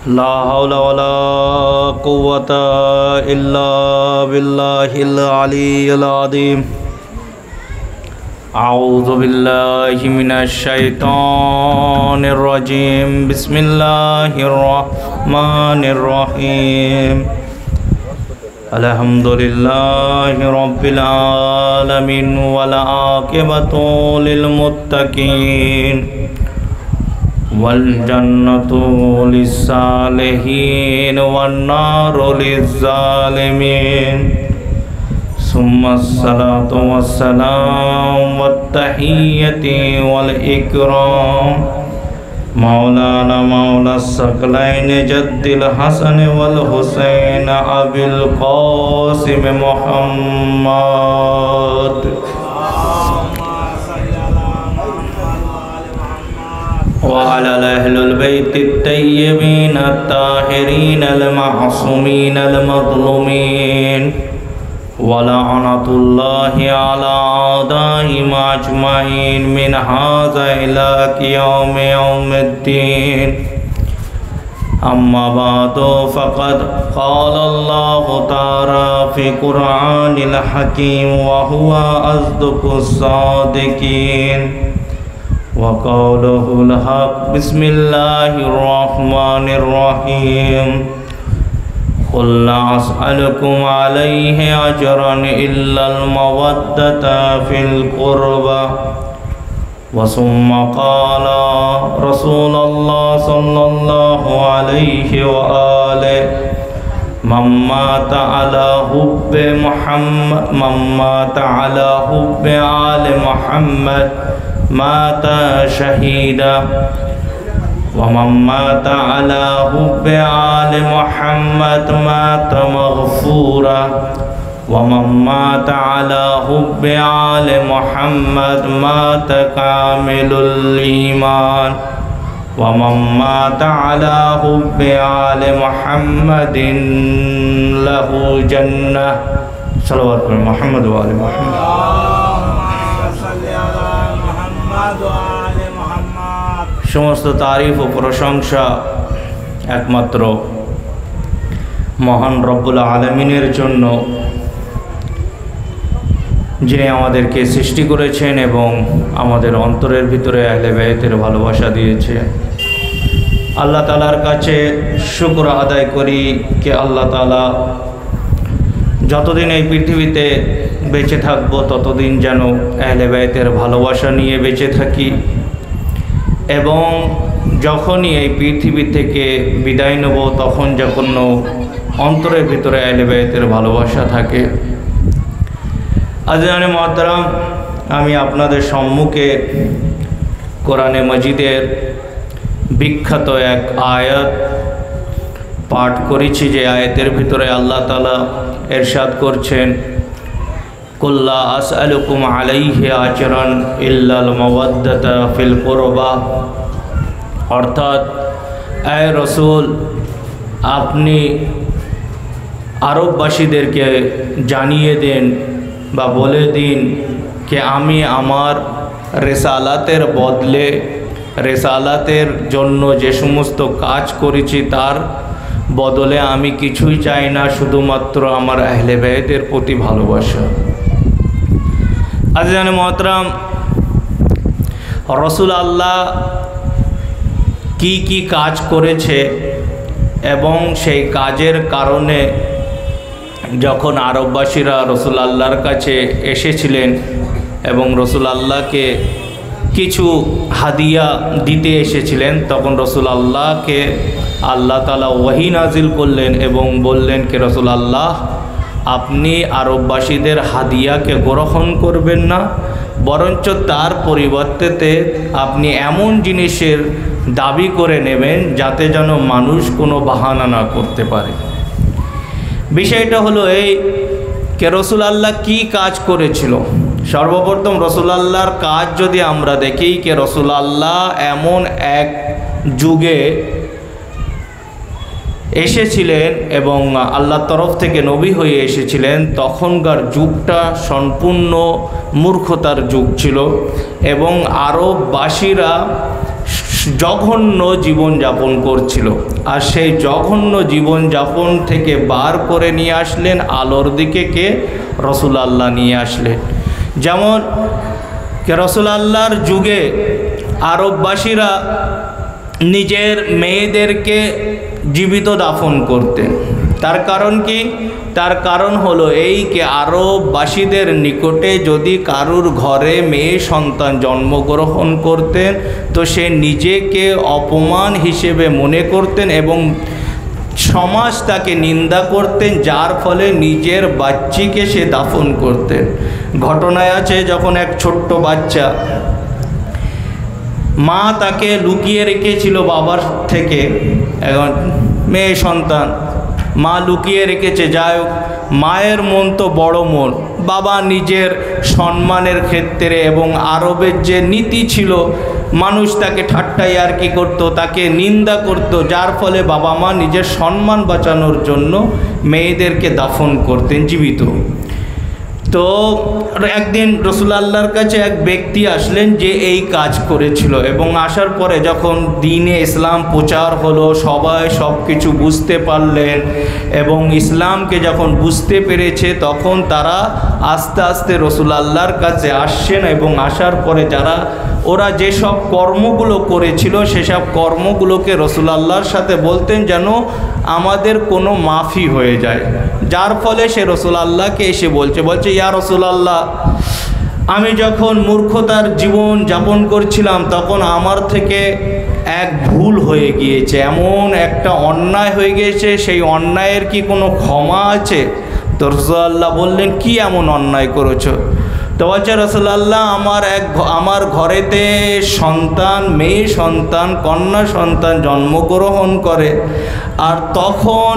ला हौला वला कुव्वता इल्ला बिल्लाहिल अलिय्यिल अज़ीम। अऊज़ु बिल्लाहि मिनश शैतानिर रजीम। बिस्मिल्लाहिर रहमानिर रहीम। अल्हम्दुलिल्लाहि रब्बिल आलमीन वल आक़िबतु लिल मुत्तक़ीन वल जन्नतु लिस्सालिहीन वन नारु लिज़्ज़ालिमीन। सुम्मस्सलातु वस्सलाम वत्तहिय्यति वल इकराम मौलाना मौलास्सक़लैन जद्दिल हसन वल हुसैन अबिल क़ासिम मुहम्मद व अला अहलिल बैतित तय्यबीन अत्ताहिरीन अल मासूमीन अल मज़लूमीन व लअनतुल्लाहि अला आदाइहिम अजमईन मिन हाज़ा इला यौमिद्दीन। अम्मा बादु फ़क़द क़ालल्लाहु तआला फ़ी क़ुरआनिल हकीम व हुवा अस्दक़ुस सादिक़ीन व क़ौलुहुल हक़। बिस्मिल्लाहिर रहमानिर रहीम। क़ुल ला अस्अलुकुम अलैहि अजरन इल्लल मवद्दता फ़िल क़ुर्बा। वसुम्मा क़ाला रसूलुल्लाह सल्लल्लाहु अलैहि व आलिहि मम्माता अला हुब्बि मुहम्मद मम्माता अला हुब्बि आलि मुहम्मद माता शहीदा व मम्माता अला हुब्बि आलि मुहम्मद माता मग़फ़ूरा व मम्माता अला हुब्बि आलि मुहम्मद माता कामिलुल ईमान व मम्माता अला हुब्बि आलि मुहम्मदिन लहू जन्नह। सल्लल्लाहु अलैहि मुहम्मद व आलि मुहम्मद। समस्त तारीफ और प्रशंसा एकमात्र महान रब्बुल आलमीनेर जन्य जिनि आमादेरके सृष्टि करेछेन एबं आमादेर अंतरेर भितरे आहले बायतेर भालोबासा दियेछेन। आल्लाह ताआलार काछे शुक्र आदाय करी कि आल्लाह ताआला যতদিন এই পৃথিবীতে বেঁচে থাকবো ততদিন যেন আহলে বাইতের ভালোবাসা নিয়ে বেঁচে থাকি এবং যখনই এই পৃথিবী থেকে বিদায় নেব তখন যখন অন্তরের ভিতরে আহলে বাইতের ভালোবাসা থাকে। আজরানে মুহতারাম, আমি আপনাদের সম্মুখে কোরআনে মজিদের বিখ্যাত এক আয়াত পাঠ করেছি যে আয়াতের ভিতরে আল্লাহ তাআলা इरशाद करछेन कुल ला असअलुकुम अलैहि अजरन इल्लल मवद्दता फिल कुरबा। अर्थात ए रसूल अपनी आरबबासीदेरके जानिए दें बा बोले दिन कि आमी आमार रेसालातेर बदले रेसालातेर जन्य जे समस्त काज करेछि तार बदले आमी किछुई चाई ना, शुधुमात्र आमार आहले बैतेर प्रति भालोबासा। आजिज़ाने मोहतरम, रसूल आल्लाह की काज करेछे एबं सेई काजेर कारणे जखन आरबबासीरा रसूल आल्लाहर काछे एसेछिलेन एबं रसूल आल्लाहके किछु हादिया दीते एसेछिलेन तखन रसूल आल्लाहके आल्लाह ताला वही नाजिल करलेन एवं बोललेन कि रसूल आल्लाह अपनी आरबबासीदेर हादियाके ग्रहण करबेन ना, बरंच तार परिवर्ते अपनी एमन जिनिसेर दाबी करे नेबेन जाते जेन मानुष कोनो बाहाना ना करते पारे। विषयटा हलो এই कि रसूल आल्लाह की काज करेछिलो। सर्वप्रथम रसूल आल्लाहर काज यदि आमरा देखी कि रसूल आल्लाह एमन एक जुगे এসেছিলেন এবং আল্লাহর তরফ থেকে নবী হয়ে এসেছিলেন, তখনকার যুগটা সম্পূর্ণ মূর্খতার যুগ ছিল এবং আরববাসীরা জঘন্য জীবনযাপন করছিল। আর সেই জঘন্য জীবনযাপন থেকে বার করে নিয়ে আসলেন আলোর দিকে কে? রাসূলুল্লাহ নিয়ে আসলেন। যেমন রাসূলুল্লাহর যুগে আরববাসীরা নিজের মেয়েদেরকে জীবিত দাফন করতেন। তার কারণ কি? তার কারণ হলো এই যে আরববাসীদের নিকটে যদি কারুর ঘরে মেয়ে সন্তান জন্মগ্রহণ করতেন তো সে নিজেকে অপমান হিসেবে মনে করতেন এবং সমাজ তাকে নিন্দা করতেন, যার ফলে নিজের বাচ্চিকে সে দাফন করতেন। ঘটনায় আছে যখন এক ছোট্ট বাচ্চা, মা তাকে লুকিয়ে রেখেছিল বাবার থেকে, এখন মেয়ে সন্তান মা লুকিয়ে রেখেছে। যাই হোক, মায়ের মন তো বড় মন, বাবা নিজের সম্মানের ক্ষেত্রে এবং আরবের যে নীতি ছিল মানুষ তাকে ঠাট্টাই আর কি করতো, তাকে নিন্দা করত, যার ফলে বাবা মা নিজের সম্মান বাঁচানোর জন্য মেয়েদেরকে দাফন করতেন জীবিত। তো একদিন রাসূলুল্লাহর কাছে এক ব্যক্তি আসলেন যে এই কাজ করেছিল, এবং আসার পরে যখন দ্বীনে ইসলাম প্রচার হলো, সবাই সব কিছু বুঝতে পারলেন এবং ইসলামকে যখন বুঝতে পেরেছে তখন তারা আস্তে আস্তে রাসূলুল্লাহর কাছে আসছেন এবং আসার পরে ওরা যেসব কর্মগুলো করেছিল সেসব কর্মগুলোকে রাসূলুল্লাহর সাথে বলতেন যেন আমাদের কোনো মাফি হয়ে যায়, যার ফলে সে রাসূলুল্লাহকে এসে বলছে ইয়া রাসূলুল্লাহ, আমি যখন মূর্খতার জীবন যাপন করছিলাম তখন আমার থেকে এক ভুল হয়ে গিয়েছে, এমন একটা অন্যায় হয়ে গিয়েছে, সেই অন্যায়ের কি কোনো ক্ষমা আছে? তো রাসূলুল্লাহ বললেন, কি এমন অন্যায় করেছো? তো বলছে রাসূলুল্লাহ, আমার ঘরেতে সন্তান, মেয়ে সন্তান, কন্যা সন্তান জন্মগ্রহণ করে, আর তখন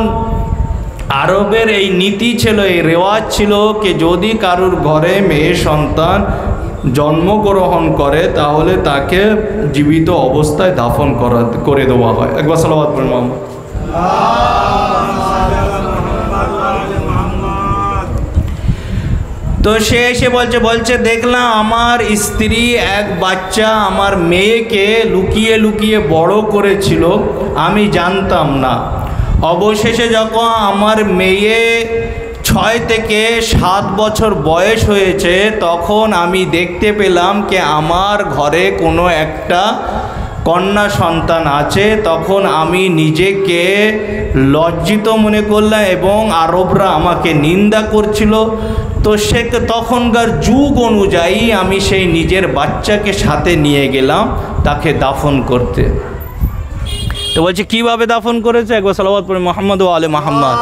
আরবের এই নীতি ছিল, এই রেওয়াজ ছিল যে যদি কারুর ঘরে মেয়ে সন্তান জন্মগ্রহণ করে তাহলে তাকে জীবিত অবস্থায় দাফন করে দেওয়া হয়। একবার সালাওয়াত পড়ুন মোহাম্মদ। তো সে এসে বলছে দেখলাম আমার স্ত্রী এক বাচ্চা আমার মেয়েকে লুকিয়ে লুকিয়ে বড় করেছিল, আমি জানতাম না। অবশেষে যখন আমার মেয়ে 6 থেকে 7 বছর বয়স হয়েছে তখন আমি দেখতে পেলাম যে আমার ঘরে কোনো একটা কন্যা সন্তান আছে, তখন আমি নিজেকে লজ্জিত মনে করলাম এবং আরবরা আমাকে নিন্দা করছিল। তো সে তখনকার যুগ অনুযায়ী আমি সেই নিজের বাচ্চাকে সাথে নিয়ে গেলাম তাকে দাফন করতে। তো বলছে কিভাবে দাফন করেছে? একবার সালাওয়াত পড়ে মুহাম্মদ ওয়া আলে মুহাম্মদ।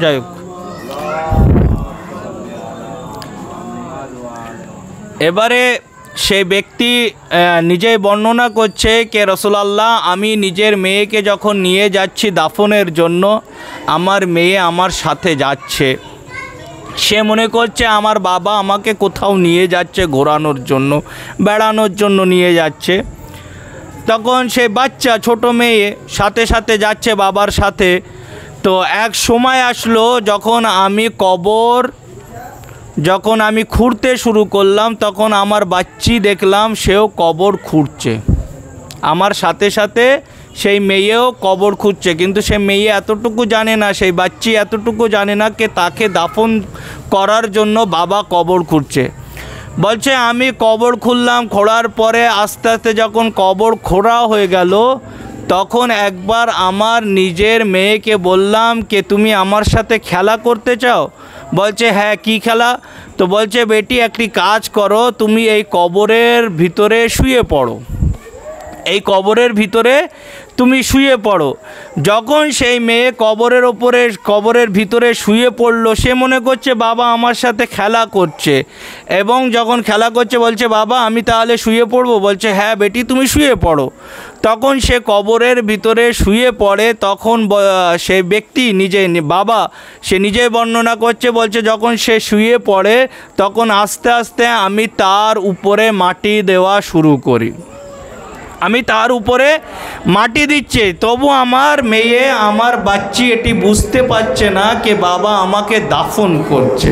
যাই হোক, এবারে সেই ব্যক্তি নিজেই বর্ণনা করছে কে রাসূলুল্লাহ, আমি নিজের মেয়েকে যখন নিয়ে যাচ্ছি দাফনের জন্য আমার মেয়ে আমার সাথে যাচ্ছে, সে মনে করছে আমার বাবা আমাকে কোথাও নিয়ে যাচ্ছে ঘোরানোর জন্য, বেড়ানোর জন্য নিয়ে যাচ্ছে। তখন সে বাচ্চা ছোট মেয়ে সাথে সাথে যাচ্ছে বাবার সাথে। তো এক সময় আসলো যখন আমি খুঁড়তে শুরু করলাম তখন আমার বাচ্চি দেখলাম সেও কবর খুঁড়ছে, আমার সাথে সাথে সেই মেয়েও কবর খুঁড়ছে, কিন্তু সে মেয়ে এতটুকু জানে না, সেই বাচ্চি এতটুকু জানে না যে তাকে দাফন করার জন্য বাবা কবর খুঁড়ছে। বলছে আমি কবর খুঁড়লাম, খোঁড়ার পরে আস্তে আস্তে যখন কবর খোঁড়া হয়ে গেল তখন একবার আমার নিজের মেয়েকে বললাম যে তুমি আমার সাথে খেলা করতে চাও? বলছে হ্যাঁ, কি খেলা? তো বলছে বেটি একটি কাজ করো, তুমি এই কবরের ভিতরে শুয়ে পড়ো। এই কবরের ভিতরে তুমি শুয়ে পড়ো। যখন সেই মেয়ে কবরের ভিতরে শুয়ে পড়লো, সে মনে করছে বাবা আমার সাথে খেলা করছে, এবং যখন খেলা করছে বলছে বাবা আমি তাহলে শুয়ে পড়বো, বলছে হ্যাঁ বেটি তুমি শুয়ে পড়ো। তখন সে কবরের ভিতরে শুয়ে পড়ে। তখন সে ব্যক্তি বাবা সে নিজেই বর্ণনা করছে, বলছে যখন সে শুয়ে পড়ে তখন আস্তে আস্তে আমি তার উপরে মাটি দেওয়া শুরু করি। আমি তার উপরে মাটি দিচ্ছি, তবু আমার মেয়ে আমার বাচ্চি এটি বুঝতে পারছে না যে বাবা আমাকে দাফন করছে,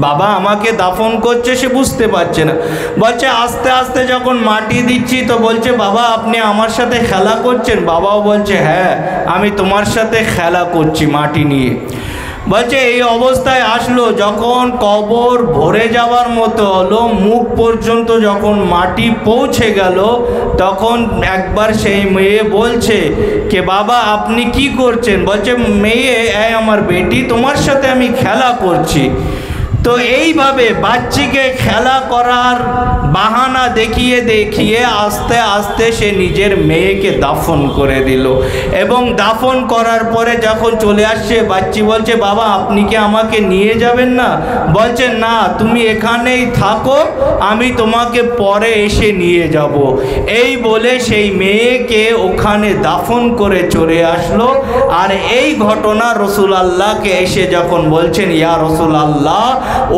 বাবা আমাকে দাফন করছে, সে বুঝতে পারছে না। বলছে আস্তে আস্তে যখন মাটি দিচ্ছি তো বলছে বাবা আপনি আমার সাথে খেলা করছেন? বাবাও বলছে হ্যাঁ আমি তোমার সাথে খেলা করছি মাটি নিয়ে। বলছে এই অবস্থায় আসলো যখন কবর ভরে যাওয়ার মতো হলো, মুখ পর্যন্ত যখন মাটি পৌঁছে গেল, তখন একবার সেই মেয়ে বলছে কে বাবা আপনি কি করছেন? বলছে মেয়ে আমার বেটি তোমার সাথে আমি খেলা করছি। তো এইভাবে বাচ্চিকে খেলা করার বাহানা দেখিয়ে দেখিয়ে আস্তে আস্তে সে নিজের মেয়েকে দাফন করে দিল। এবং দাফন করার পরে যখন চলে আসছে বাচ্চি বলছে বাবা আপনি কি আমাকে নিয়ে যাবেন না? বলছে না তুমি এখানেই থাকো, আমি তোমাকে পরে এসে নিয়ে যাব। এই বলে সেই মেয়েকে ওখানে দাফন করে চলে আসলো। আর এই ঘটনা রসুল আল্লাহকে এসে যখন বলছেন ইয়া রসুল আল্লাহ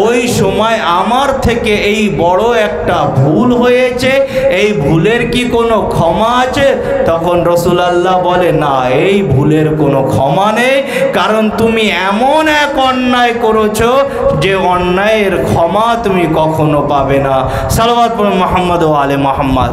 ওই সময় আমার থেকে এই বড় একটা ভুল হয়েছে, এই ভুলের কি কোনো ক্ষমা আছে? তখন রসুল আল্লাহ বলে না এই ভুলের কোনো ক্ষমা নেই, কারণ তুমি এমন এক অন্যায় করেছো যে অন্যায়ের ক্ষমা তুমি কখনো পাবে না। সালাওয়াত পড়ুন মুহাম্মদ ও আলে মুহাম্মদ।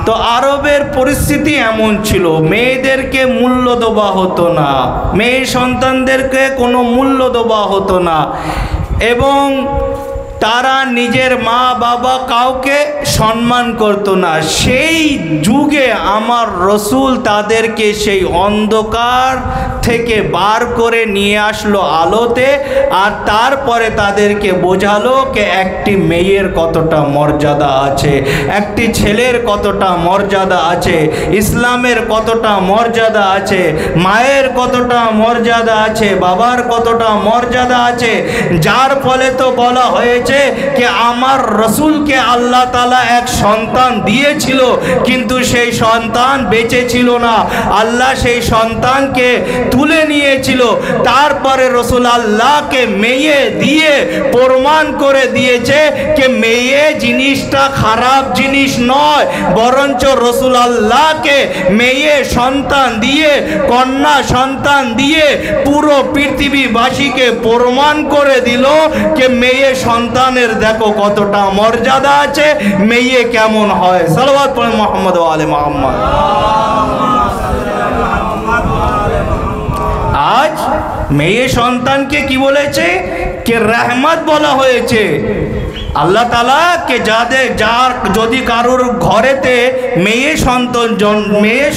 তো আরবের পরিস্থিতি এমন ছিল, মেয়েদেরকে মূল্য দেওয়া হতো না, মেয়ে সন্তানদেরকে কোনো মূল্য দেওয়া হতো না, এবং তারা নিজের মা বাবা কাউকে সম্মান করতো না। সেই যুগে আমার রসুল তাদেরকে সেই অন্ধকার থেকে বার করে নিয়ে আসলো আলোতে, আর তারপরে তাদেরকে বোঝালো যে একটি মেয়ের কতটা মর্যাদা আছে, একটি ছেলের কতটা মর্যাদা আছে, ইসলামের কতটা মর্যাদা আছে, মায়ের কতটা মর্যাদা আছে, বাবার কতটা মর্যাদা আছে। যার ফলে তো বলা হয়েছে যে আমার রসুলকে আল্লাহ তাআলা এক সন্তান দিয়েছিল, কিন্তু সেই সন্তান বেঁচে ছিল না, আল্লাহ সেই সন্তানকে তুলে নিয়েছিল। তারপরে রসুল আল্লাহকে মেয়ে দিয়ে প্রমাণ করে দিয়েছে যে মেয়ে জিনিসটা খারাপ জিনিস নয়, বরঞ্চ রসুল আল্লাহকে মেয়ে সন্তান দিয়ে, কন্যা সন্তান দিয়ে পুরো পৃথিবীবাসীকে প্রমাণ করে দিল যে মেয়ে সন্তানের দেখো কতটা মর্যাদা আছে, মেয়ে কেমন হয়। সালাওয়াত পড়ুন মুহাম্মদ ওয়া আলে মুহাম্মদ। আজ মেয়ে সন্তানকে কি বলেছে কে রহমত বলা হয়েছে। আল্লাহ তাআলা কে যার যদি কারোর ঘরেতে মেয়ে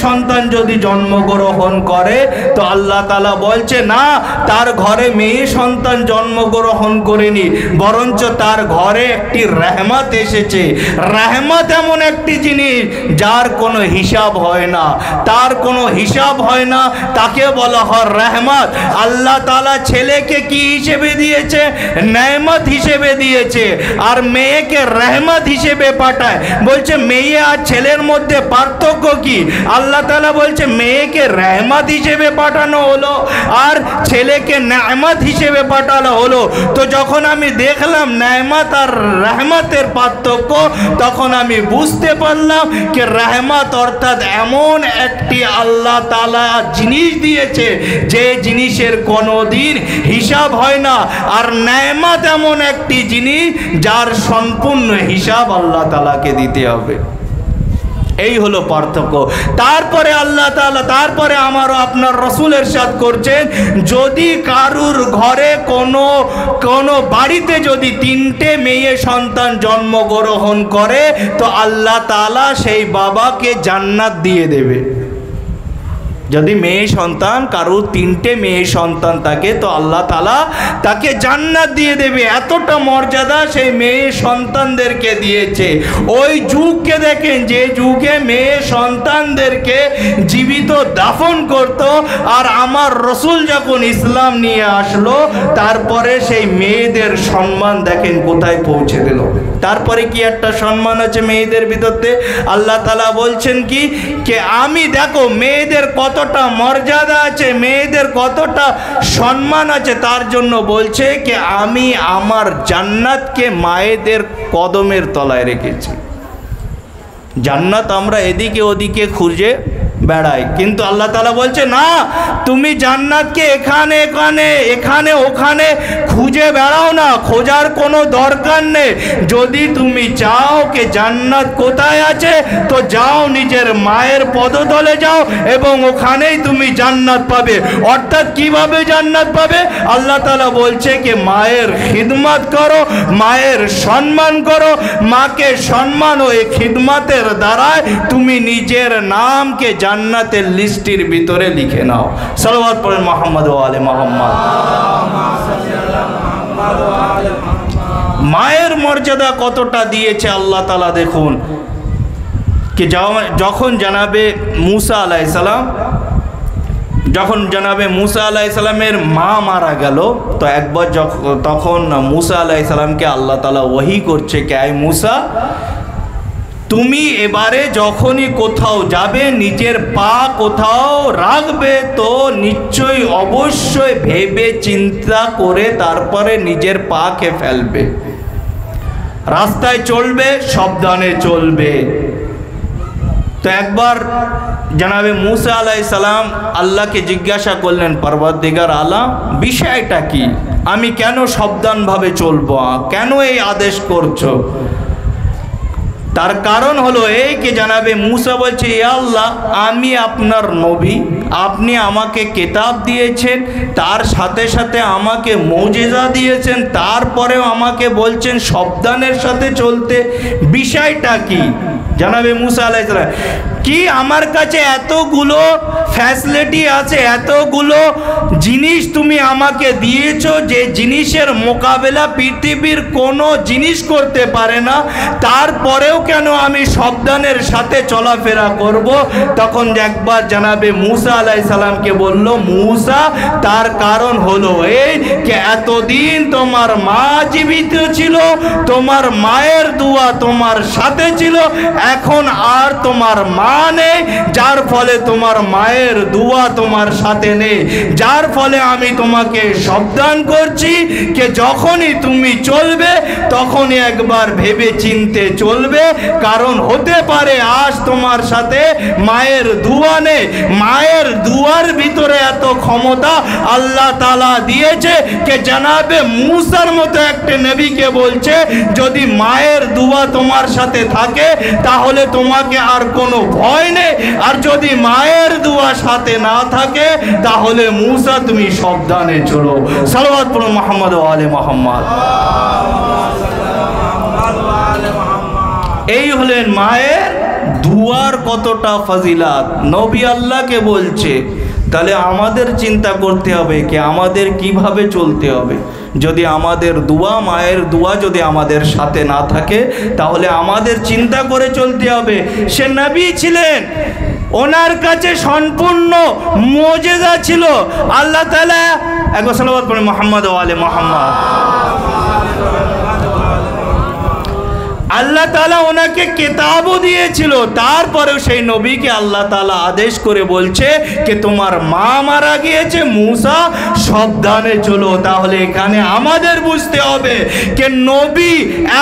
সন্তান যদি জন্মগ্রহণ করে তো আল্লাহ তাআলা বলছে না তার ঘরে মেয়ে সন্তান জন্মগ্রহণ করেনি, বরঞ্চ তার ঘরে একটি রহমত এসেছে। রহমত এমন একটি জিনিস যার কোনো হিসাব হয় না, তার কোনো হিসাব হয় না, তাকে বলা হয় রহমত। আল্লাহ তাআলা ছেলেকে কি হিসেবে দিয়েছে? নেয়ামত হিসেবে দিয়েছে, আর মেয়েকে রহমত হিসেবে পাঠায়। বলছে মেয়ে আর ছেলের মধ্যে পার্থক্য কি? আল্লাহ তাআলা বলছে মেয়েকে রহমত হিসেবে পাঠানো হলো আর ছেলেকে নেয়ামত হিসেবে পাঠানো হলো। তো যখন আমি দেখলাম নেয়ামত আর রহমতের পার্থক্য, তখন আমি বুঝতে পারলাম যে রহমত অর্থাৎ এমন একটি আল্লাহ তাআলা জিনিস দিয়েছে যে জিনিসের কোনোদিন হিসাব হয় না, আর নেয়ামত এমন একটি জিনিস যার সম্পূর্ণ হিসাব আল্লাহ তাআলাকে দিতে হবে। এই হলো পার্থক্য। তারপরে আল্লাহ তাআলা তারপরে আমারও আপনার রসুল ইরশাদ করছেন যদি কারুর ঘরে কোনো বাড়িতে যদি 3টে মেয়ে সন্তান জন্মগ্রহণ করে তো আল্লাহ তাআলা সেই বাবাকে জান্নাত দিয়ে দেবে। যদি মেয়ে সন্তান কারোর 3টে মেয়ে সন্তান থাকে তো আল্লাহ তাআলা তাকে জান্নাত দিয়ে দেবে। এতটা মর্যাদা সেই মেয়ে সন্তানদেরকে দিয়েছে। ওই যুগকে দেখেন যে যুগে মেয়ে সন্তানদেরকে জীবিত দাফন করত, আর আমার রসুল যখন ইসলাম নিয়ে আসলো তারপরে সেই মেয়েদের সম্মান দেখেন কোথায় পৌঁছে দিল। তারপরে কি একটা সম্মান আছে মেয়েদের ভিতরতে, আল্লাহ তাআলা বলছেন কি আমি দেখো মেয়েদের কতটা মর্যাদা আছে, মেয়েদের কতটা সম্মান আছে, তার জন্য বলছে কি আমি আমার জান্নাতকে মায়েদের কদমের তলায় রেখেছি। জান্নাত আমরা এদিকে ওদিকে খুঁজে বেড়াই, কিন্তু আল্লাহ তাআলা বলছে না, তুমি জান্নাতকে এখানে এখানে এখানে ওখানে খুঁজে বেড়াও না, খোঁজার কোনো দরকার নেই। যদি তুমি চাও যে জান্নাত কোথায় আছে তো যাও নিজের মায়ের পদতলে যাও এবং ওখানেই তুমি জান্নাত পাবে। অর্থাৎ কিভাবে জান্নাত পাবে? আল্লাহ তাআলা বলছে যে মায়ের খিদমত করো, মায়ের সম্মান করো, মাকে সম্মান ও এই খিদমতের দ্বারায় তুমি নিজের নামকে জান্নাতের লিস্টের ভিতরে লিখে নাও। সালাওয়াত পড়েন মুহাম্মদ ওয়া আলে মুহাম্মদ। মায়ের মর্যাদা কতটা দিয়েছে আল্লাহ তাআলা দেখুন কি যখন জনাবে মুসা আলাইহিস সালাম মুসা আলাইহিস সালামের মা মারা গেল তো একবার তখন মুসা আলাইহিস সালামকে আল্লাহ তাআলা ওহী করছে কে আয় মুসা, তুমি এবারে যখনই কোথাও যাবে নিজের পা কোথাও রাখবে তো নিশ্চয়ই অবশ্যই ভেবে চিন্তা করে তারপরে নিজের পাকে ফেলবে। রাস্তায় চলবে সাবধানে চলবে। তো একবার জনাবে মুসা আলাইহিস সালাম আল্লাহকে জিজ্ঞাসা করলেন, পরবর্তীগার আলা বিষয়টা কি, আমি কেন সাবধানভাবে চলবো, কেন এই আদেশ করছো? তার কারণ হলো এই যে জনাবে মুসা বলছে, ইয়া আল্লাহ আমি আপনার নবী, আপনি আমাকে কিতাব দিয়েছেন, তার সাথে সাথে আমাকে মুজিজা দিয়েছেন, তারপরেও আমাকে বলছেন সাবধানের সাথে চলতে, বিষয়টা কি? জনাবে মুসা আলাইহিস সালাম কি আমার কাছে এতগুলো ফ্যাসিলিটি আছে, এতগুলো জিনিস তুমি আমাকে দিয়েছো যে জিনিসের মোকাবেলা পৃথিবীর কোনো জিনিস করতে পারে না, তারপরেও কেন আমি সাবধানের সাথে চলাফেরা করব? তখন একবার জনাবে মুসা আলাইহিস সালামকে বলল, মুসা তার কারণ হলো এই যে এতদিন তোমার মা জীবিত ছিল, তোমার মায়ের দোয়া তোমার সাথে ছিল, এখন আর তোমার মা নেই, যার ফলে তোমার মায়ের দোয়া তোমার সাথে নেই, যার ফলে আমি তোমাকে সাবধান করছি যে যখনই তুমি চলবে তখনই একবার ভেবে চিনতে চলবে, কারণ হতে পারে আজ তোমার সাথে মায়ের দোয়া নেই, মায়ের দোয়ার ভিতরে এত ক্ষমতা আল্লাহ তাআলা দিয়েছে যে জনাবে মুসার মতো একটা নবীকে বলছে যদি মায়ের দোয়া তোমার সাথে থাকে তাহলে তোমাকে আর কোনো ভয় নেই, আর যদি মায়ের দোয়া সাথে না থাকে তাহলে মুসা তুমি সাবধানে চলো। সালাওয়াত পড়ো মুহাম্মদ ওয়া আলে মুহাম্মদ। এই হলেন মায়ের দুয়ার কতটা ফজিলাত, নবী আল্লাহকে বলছে। তাহলে আমাদের চিন্তা করতে হবে কি আমাদের কিভাবে চলতে হবে। যদি আমাদের দোয়া, মায়ের দোয়া যদি আমাদের সাথে না থাকে তাহলে আমাদের চিন্তা করে চলতে হবে। সে নবী ছিলেন, ওনার কাছে সম্পূর্ণ মুজিজা ছিল। আল্লাহ তাআলা একবার সালাওয়াত পড়ে মুহাম্মদ ওয়া আলে মুহাম্মদ। আল্লাহ তাআলা ওনাকে কিতাবও দিয়েছিল, তারপরেও সেই নবীকে আল্লাহ তাআলা আদেশ করে বলছে যে তোমার মা মারা গিয়েছে, মুসা সাবধানে চলো। তাহলে এখানে আমাদের বুঝতে হবে যে নবী,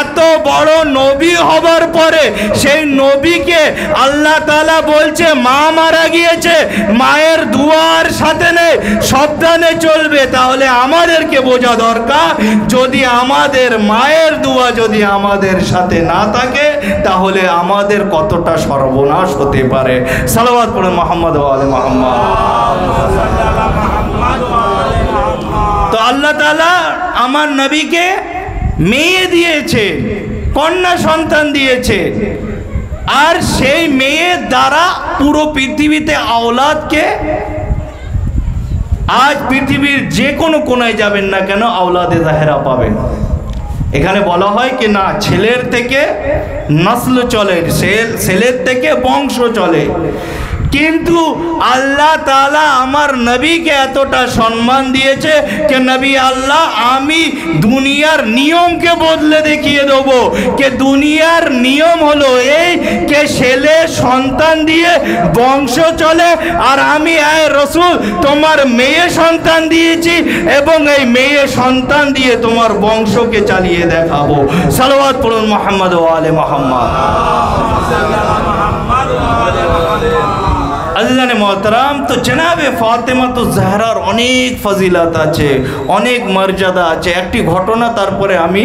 এত বড় নবী হবার পরে সেই নবীকে আল্লাহ তাআলা বলছে মা মারা গিয়েছে, মায়ের দুয়ার সাথে নেই, সাবধানে চলবে। তাহলে আমাদেরকে বোঝা দরকার যদি আমাদের মায়ের দোয়া যদি আমাদের সাথে না থাকে তাহলে আমাদের কতটা সর্বনাশ হতে পারে। সালাওয়াত পড়ে মুহাম্মদ ওয়া আলে মুহাম্মদ। তো আল্লাহ তাআলা আমার নবীকে মেয়ে দিয়েছে, কন্যা সন্তান দিয়েছে। আর সেই মেয়ের দ্বারা পুরো পৃথিবীতে আওলাদকে, আজ পৃথিবীর যে কোনো কোনায় যাবেন না কেন আওলাদে জাহেরা পাবেন। এখানে বলা হয় কি না, ছেলের থেকে নসল চলে, ছেলের থেকে বংশ চলে। কিন্তু আল্লাহ তাআলা আমার নবীকে এতটা সম্মান দিয়েছে যে নবী আল্লাহ, আমি দুনিয়ার নিয়মকে বদলে দেখিয়ে দেব। যে দুনিয়ার নিয়ম হলো এই যে ছেলে সন্তান দিয়ে বংশ চলে, আর আমি আয় রসুল তোমার মেয়ে সন্তান দিয়েছি এবং এই মেয়ে সন্তান দিয়ে তোমার বংশকে চালিয়ে দেখাবো। সালাওয়াত পড়ুন মুহাম্মদ ওয়া আলে মুহাম্মদ। আজিজানে মোহতারাম, তো জনাবে ফাতেমাতু জাহরার অনেক ফজিলত আছে, অনেক মর্যাদা আছে। একটি ঘটনা, তারপরে আমি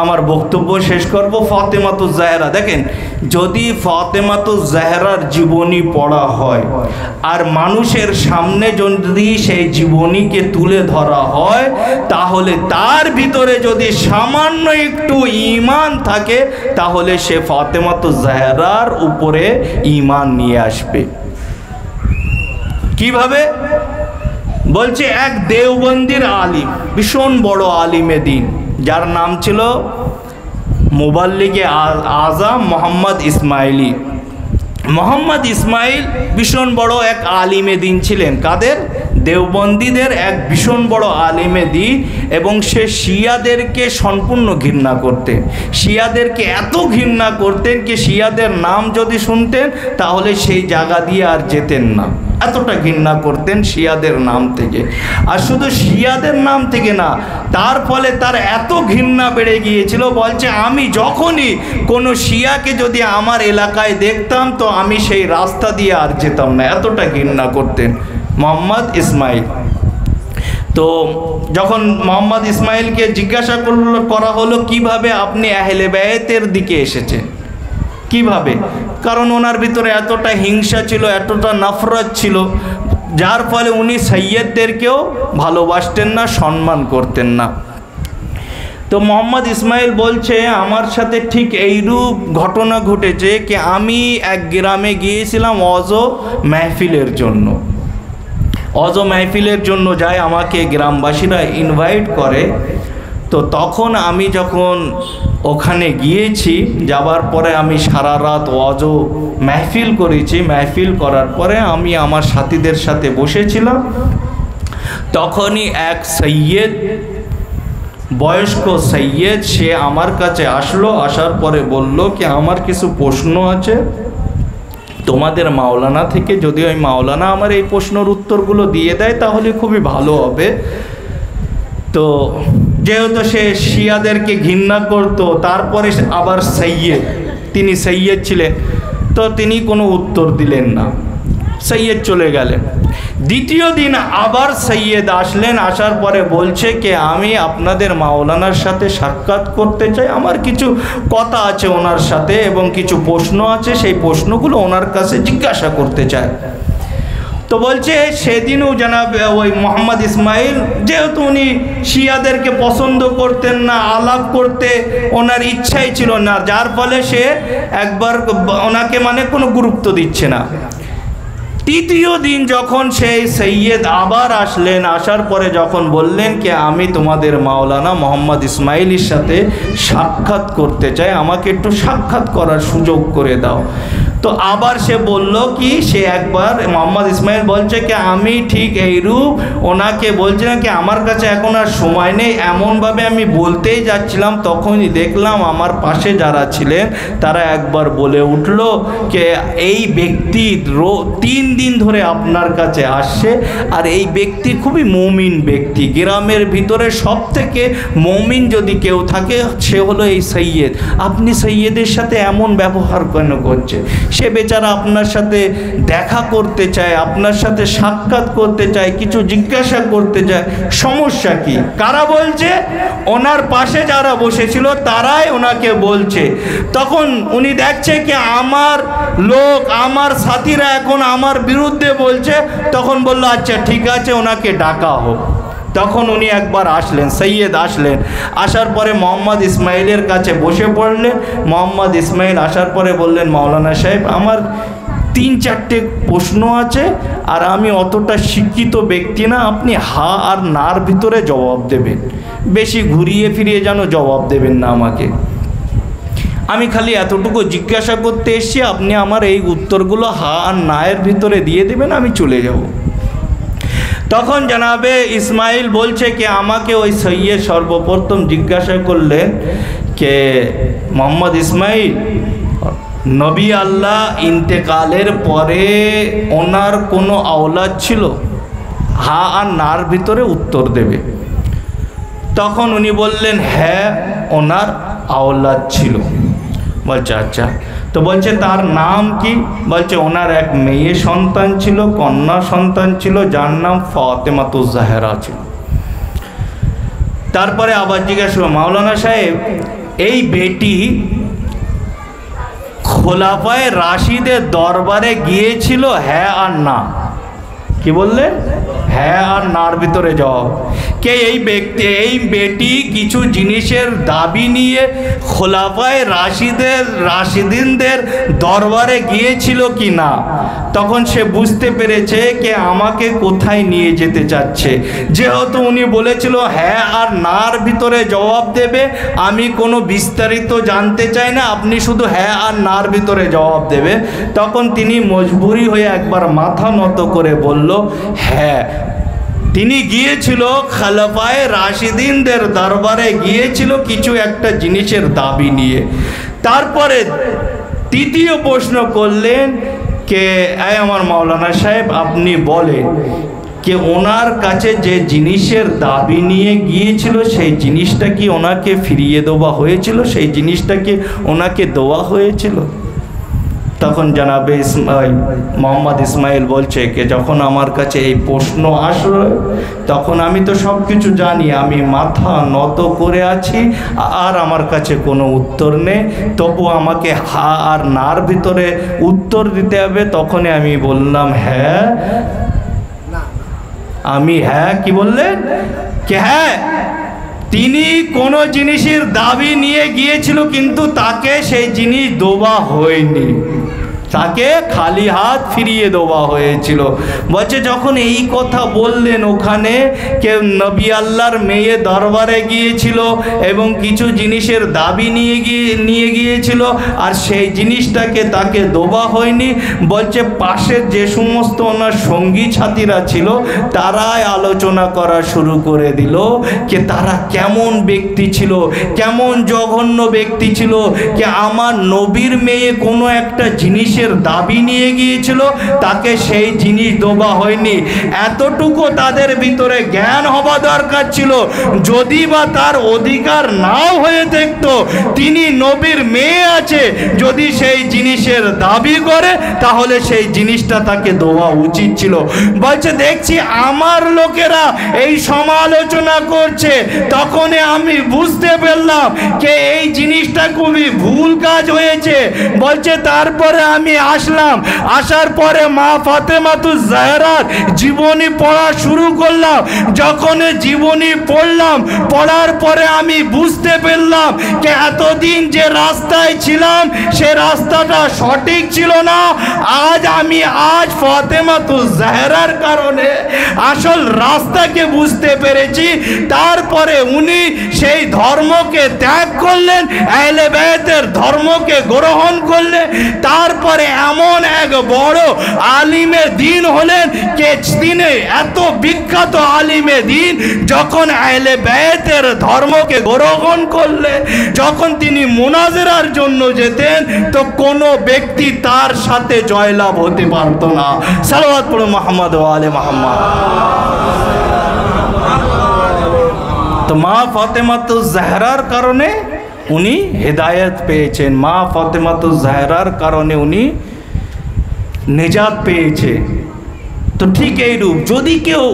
আমার বক্তব্য শেষ করব। ফাতেমাতু জাহরা, দেখেন, যদি ফাতেমাতু জাহরার জীবনী পড়া হয় আর মানুষের সামনে যদি সেই জীবনীকে তুলে ধরা হয়, তাহলে তার ভিতরে যদি সামান্য একটু ঈমান থাকে, তাহলে সে ফাতেমাতু জাহরার উপরে ঈমান নিয়ে আসবে। কিভাবে বলছে, এক দেওবন্দির আলিম, ভীষণ বড় আলিমে দিন, যার নাম ছিল মুবাল্লিগে আজম মোহাম্মদ ইসমাইলি। মোহাম্মদ ইসমাইল ভীষণ বড় এক আলিমে দিন ছিলেন। কাদের? দেওবন্দীদের এক ভীষণ বড় আলিমে দিন, এবং সে শিয়াদেরকে সম্পূর্ণ ঘৃণা করতেন। শিয়াদেরকে এত ঘৃণা করতেন যে শিয়াদের নাম যদি শুনতেন তাহলে সেই জায়গা দিয়ে আর যেতেন না, এতটা ঘৃণা করতেন শিয়াদের নাম থেকে। আর শুধু শিয়াদের নাম থেকে না, তার ফলে তার এত ঘৃণা বেড়ে গিয়েছিল, বলছে আমি যখনই কোনো শিয়াকে যদি আমার এলাকায় দেখতাম তো আমি সেই রাস্তা দিয়ে আর যেতাম না, এতটা ঘৃণা করতেন মোহাম্মদ ইসমাইল। তো যখন মোহাম্মদ ইসমাইলকে জিজ্ঞাসা করা হলো কিভাবে আপনি আহলে বায়তের দিকে এসেছেন, কিভাবে, কারণ ওনার ভিতরে এতটা হিংসা ছিল, এতটা নফরত ছিল, যার ফলে উনি সৈয়দদেরকেও ভালোবাসতেন না, সম্মান করতেন না। তো মোহাম্মদ ইসমাইল বলছে আমার সাথে ঠিক এইরূপ ঘটনা ঘটেছে কি আমি এক গ্রামে গিয়েছিলাম অজ মেহফিলের জন্য। অজ মেহফিলের জন্য যায়, আমাকে গ্রামবাসীরা ইনভাইট করে। তো তখন আমি যখন ওখানে গিয়েছি, যাবার পরে আমি সারা রাত ওয়াজ মেহফিল করেছি। মেহফিল করার পরে আমি আমার সাথীদের সাথে বসেছিলাম। তখনই এক সৈয়দ, বয়স্ক সৈয়দ, সে আমার কাছে আসলো। আসার পরে বলল কি আমার কিছু প্রশ্ন আছে তোমাদের মাওলানা থেকে, যদি ওই মাওলানা আমার এই প্রশ্নের উত্তরগুলো দিয়ে দেয় তাহলে খুবই ভালো হবে। তো যেহেতু সে শিয়াদেরকে ঘৃণা করতো, তারপরে আবার সৈয়দ, তিনি সৈয়দ ছিলেন, তো তিনি কোনো উত্তর দিলেন না, সৈয়দ চলে গেলেন। দ্বিতীয় দিন আবার সৈয়দ আসলেন। আসার পরে বলছে কি আমি আপনাদের মাওলানার সাথে সাক্ষাৎ করতে চাই, আমার কিছু কথা আছে ওনার সাথে এবং কিছু প্রশ্ন আছে, সেই প্রশ্নগুলো ওনার কাছে জিজ্ঞাসা করতে চাই। তো বলছে সেদিনও জানাব ওই মোহাম্মদ ইসমাইল, যেহেতু উনি শিয়াদেরকে পছন্দ করতেন না, আলাপ করতে ওনার ইচ্ছাই ছিল না, যার ফলে সে একবার ওনাকে মানে কোনো গুরুত্ব দিচ্ছে না। তৃতীয় দিন যখন সেই সৈয়দ আবার আসলেন, আসার পরে যখন বললেন কি আমি তোমাদের মাওলানা মোহাম্মদ ইসমাইলের সাথে সাক্ষাৎ করতে চাই, আমাকে একটু সাক্ষাৎ করার সুযোগ করে দাও। তো আবার সে বলল কি, সে একবার মোহাম্মদ ইসমাইল বলছে কি আমি ঠিক এইরূপ ওনাকে বলছিলাম কি আমার কাছে এখন আর সময় নেই, এমনভাবে আমি বলতেই যাচ্ছিলাম, তখনই দেখলাম আমার পাশে যারা ছিলেন তারা একবার বলে উঠল যে এই ব্যক্তি 3 দিন ধরে আপনার কাছে আসছে, আর এই ব্যক্তি খুবই মুমিন ব্যক্তি, গ্রামের ভিতরে সব থেকে মুমিন যদি কেউ থাকে সে হলো এই সৈয়দ। আপনি সৈয়দের সাথে এমন ব্যবহার কেন করছে? সে বেচারা আপনার সাথে দেখা করতে চায়, আপনার সাথে সাক্ষাৎ করতে চায়, কিছু জিজ্ঞাসা করতে চায়, সমস্যা কি? কারা বলছে? ওনার পাশে যারা বসেছিল তারাই ওনাকে বলছে। তখন উনি দেখছে কি আমার লোক, আমার সাথীরা এখন আমার বিরুদ্ধে বলছে, তখন বলল আচ্ছা ঠিক আছে ওনাকে ডাকা হোক। তখন উনি একবার আসলেন, সৈয়দ আসলেন, আসার পরে মোহাম্মদ ইসমাইলের কাছে বসে পড়লেন। মোহাম্মদ ইসমাইল আসার পরে বললেন, মাওলানা সাহেব আমার 3-4টে প্রশ্ন আছে, আর আমি অতটা শিক্ষিত ব্যক্তি না, আপনি হা আর নার ভিতরে জবাব দেবেন, বেশি ঘুরিয়ে ফিরিয়ে যেন জবাব দেবেন না আমাকে। আমি খালি এতটুকু জিজ্ঞাসা করতে এসেছি, আপনি আমার এই উত্তরগুলো হা আর নায়ের ভিতরে দিয়ে দেবেন, আমি চলে যাব। তখন জনাবে ইসমাইল বলছে কি আমাকে ওই সৈয়দ সর্বপ্রথম জিজ্ঞাসা করলেন কে মোহাম্মদ ইসমাইল, নবী আল্লাহ ইন্তেকালের পরে ওনার কোনো আওলাদ ছিল? হা আর নার ভিতরে উত্তর দেবে। তখন উনি বললেন, হ্যাঁ ওনার আওলাদ ছিল। বলছে আচ্ছা, তো বলছে তার নাম কি? বলছে ওনার এক মেয়ে সন্তান ছিল, কন্যা সন্তান ছিল, যার নাম ফাতেমাতুজ জাহরা ছিল। তারপরে আবার জিজ্ঞাসা, মাওলানা সাহেব এই বেটি খোলাফায়ে রাশিদের দরবারে গিয়েছিল, হ্যাঁ আর না? কি বললেন? হ্যাঁ আর নার ভিতরে জবাব। কে এই বেটি কিছু জিনিসের দাবি নিয়ে খোলাফায়ে রাশিদিনদের দরবারে গিয়েছিল কি না? তখন সে বুঝতে পেরেছে কে আমাকে কোথায় নিয়ে যেতে চাচ্ছে। যেহেতু উনি বলেছিল হ্যাঁ আর নার ভিতরে জবাব দেবে, আমি কোনো বিস্তারিত জানতে চাই না, আপনি শুধু হ্যাঁ আর নার ভিতরে জবাব দেবে। তখন তিনি মজবুরি হয়ে একবার মাথা নত করে বলল, হ্যাঁ তিনি গিয়েছিল খোলাফায়ে রাশিদিনদের দরবারে গিয়েছিল কিছু একটা জিনিসের দাবি নিয়ে। তারপরে তৃতীয় প্রশ্ন করলেন কে আমার মাওলানা সাহেব আপনি বলেন যে ওনার কাছে যে জিনিসের দাবি নিয়ে গিয়েছিল সেই জিনিসটা কি ওনাকে ফিরিয়ে দেওয়া হয়েছিল? সেই জিনিসটা কি ওনাকে দেওয়া হয়েছিল? তখন জনাবে মোহাম্মদ ইসমাইল বলছে যে যখন আমার কাছে এই প্রশ্ন আসলো তখন আমি তো সব কিছু জানি, আমি মাথা নত করে আছি আর আমার কাছে কোনো উত্তর নেই, তবু আমাকে হা আর নার ভিতরে উত্তর দিতে হবে। তখনই আমি বললাম হ্যাঁ, আমি হ্যাঁ। কি বললেন? কে হ্যাঁ তিনি কোনো জিনিসের দাবি নিয়ে গিয়েছিল কিন্তু তাকে সেই জিনিস দেওয়া হয়নি, তাকে খালি হাত ফিরিয়ে দেওয়া হয়েছিল। বলছে যখন এই কথা বললেন ওখানে কেউ নবী আল্লাহর মেয়ে দরবারে গিয়েছিল এবং কিছু জিনিসের দাবি নিয়ে গিয়েছিল আর সেই জিনিসটাকে তাকে দেওয়া হয়নি। বলছে পাশের যে সমস্ত ওনার সঙ্গী সাথীরা ছিল তারাই আলোচনা করা শুরু করে দিল যে তারা কেমন ব্যক্তি ছিল, কেমন জঘন্য ব্যক্তি ছিল, যে আমার নবীর মেয়ে কোনো একটা জিনিস দাবি নিয়ে গিয়েছিল তাকে সেই জিনিস দেওয়া হয়নি। এতটুকু তাদের ভিতরে জ্ঞান হওয়া দরকার ছিল, যদি বা তার অধিকার নাও হয়ে থাকতো, তিনি নবীর মেয়ে আছে, যদি সেই জিনিসের দাবি করে তাহলে সেই জিনিসটা তাকে দেওয়া উচিত ছিল। বলছে দেখছি আমার লোকেরা এই সমালোচনা করছে, তখনই আমি বুঝতে পারলাম যে এই জিনিসটা খুবই ভুল কাজ হয়েছে। বলছে তারপরে আমি আসলাম, আসার পরে মা ফাতেমাতুজ জাহরার জীবনী পড়া শুরু করলাম। যখন জীবনী পড়লাম, পড়ার পরে আমি বুঝতে পারলাম যে এতদিন যে রাস্তায় ছিলাম সে রাস্তাটা সঠিক ছিল না। আজ ফাতেমাতুজ জাহরার কারণে আসল রাস্তাকে বুঝতে পেরেছি। তারপরে উনি সেই ধর্মকে ত্যাগ করলেন, আহলে বাইতের ধর্মকে গ্রহণ করলেন। তারপরে এমন এক বড় আলিমে দিন হলেন কে তিনি এত বিখ্যাত আলিমে দিন, যখন আহলে বাইতের ধর্মকে গ্রহণ করলেন, যখন তিনি মুনাজারার জন্য যেতেন তো কোনো ব্যক্তি তার সাথে জয়লাভ হতে পারত না। সালাওয়াত পড়ো মুহাম্মদ ওয়া আলে মুহাম্মদ। তো মা ফাতেমাতুজ জাহরার কারণে উনি হেদায়েত পেয়েছেন, মা ফাতেমাতুজ জাহরার কারণে উনি নিজাত পেয়েছে। তো ঠিক এইরূপ যদি কেউ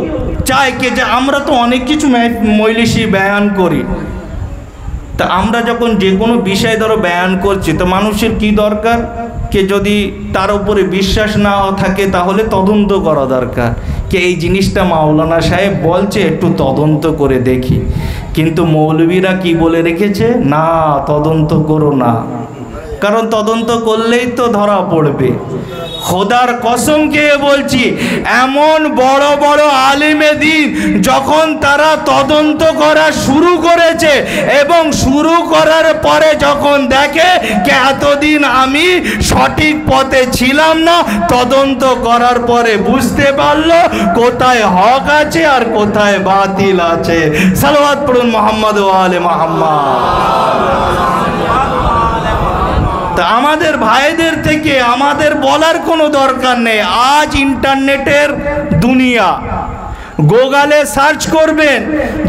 চায় কে যে আমরা তো অনেক কিছু মজলিসে বয়ান করি, তা আমরা যখন যে কোনো বিষয় ধরো বয়ান করছি তো মানুষের কি দরকার, কে যদি তার উপরে বিশ্বাস না থাকে তাহলে তদন্ত করা দরকার। কে এই জিনিসটা মাওলানা সাহেব বলছে, একটু তদন্ত করে দেখি। কিন্তু মৌলবীরা কি বলে রেখেছে, না তদন্ত করো না, কারণ তদন্ত করলেই তো ধরা পড়বে। খোদার কসম খেয়ে বলছি, এমন বড় বড় আলিমে দ্বীন যখন তারা তদন্ত করা শুরু করেছে এবং শুরু করার পরে যখন দেখে যে এতদিন আমি সঠিক পথে ছিলাম না, তদন্ত করার পরে বুঝতে পারলো কোথায় হক আছে আর কোথায় বাতিল আছে। সালাওয়াত পড়ুন মুহাম্মদ ওয়া আলে মুহাম্মদ। তা আমাদের ভাইদের থেকে আমাদের বলার কোনো দরকার নেই। আজ ইন্টারনেটের দুনিয়া, গুগলে সার্চ করবেন,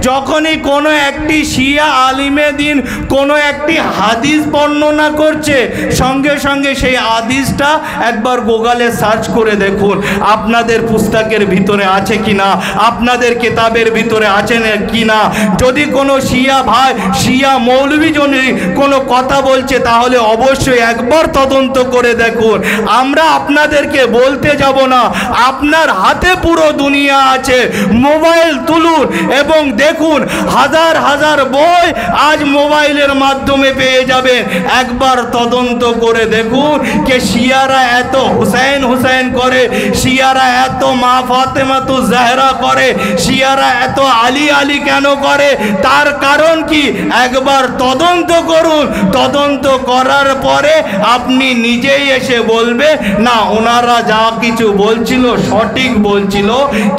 যখনই কোনো একটি শিয়া আলিমে দ্বীন কোনো একটি হাদিস বর্ণনা করছে, সঙ্গে সঙ্গে সেই হাদিসটা একবার গুগলে সার্চ করে দেখুন আপনাদের পুস্তকের ভিতরে আছে কিনা, আপনাদের কিতাবের ভিতরে আছে কিনা। যদি কোনো শিয়া ভাই, শিয়া মৌলবী যদি কোনো কথা বলছে, তাহলে অবশ্যই একবার তদন্ত করে দেখুন। আমরা আপনাদেরকে বলতে যাব না, আপনার হাতে পুরো দুনিয়া আছে, মোবাইল তুলুন এবং দেখুন, হাজার হাজার বই আজ মোবাইলের মাধ্যমে পেয়ে যাবেন। একবার তদন্ত করে দেখুন যে শিয়ারা এত হুসাইন হুসাইন করে, শিয়ারা এত মা ফাতেমাতু জাহরা করে, শিয়ারা এত আলী আলী কেন করে, তার কারণ কি একবার তদন্ত করুন। তদন্ত করার পরে আপনি নিজেই এসে বলবে, না ওনারা যা কিছু বলছিল সঠিক বলছিল,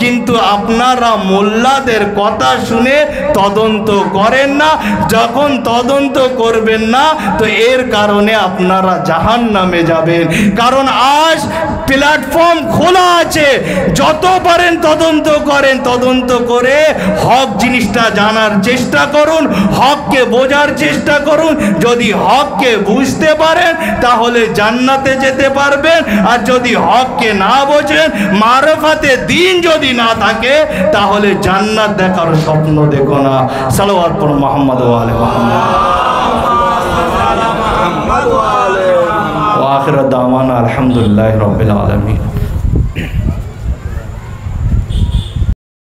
কিন্তু আপনারা মোল্লাদের কথা শুনে তদন্ত করেন না। যখন তদন্ত করবেন না, তো এর কারণে আপনারা জাহান্নামে যাবেন। কারণ আজ প্ল্যাটফর্ম খোলা আছে, যত পারেন তদন্ত করেন, তদন্ত করে হক জিনিসটা জানার চেষ্টা করুন, হককে বোঝার চেষ্টা করুন। যদি হককে বুঝতে পারেন তাহলে জান্নাতে যেতে পারবেন, আর যদি হককে না বোঝেন, মারফাতে দ্বীন যদি না থাকে, তাহলে জান্নাত দেখার স্বপ্ন দেখো না। সালাওয়াত পড়ুন মুহাম্মদ ওয়া আলে মুহাম্মদ। ওয়া আখিরু দাওয়ানা আলহামদুলিল্লাহি রাব্বিল আলামিন।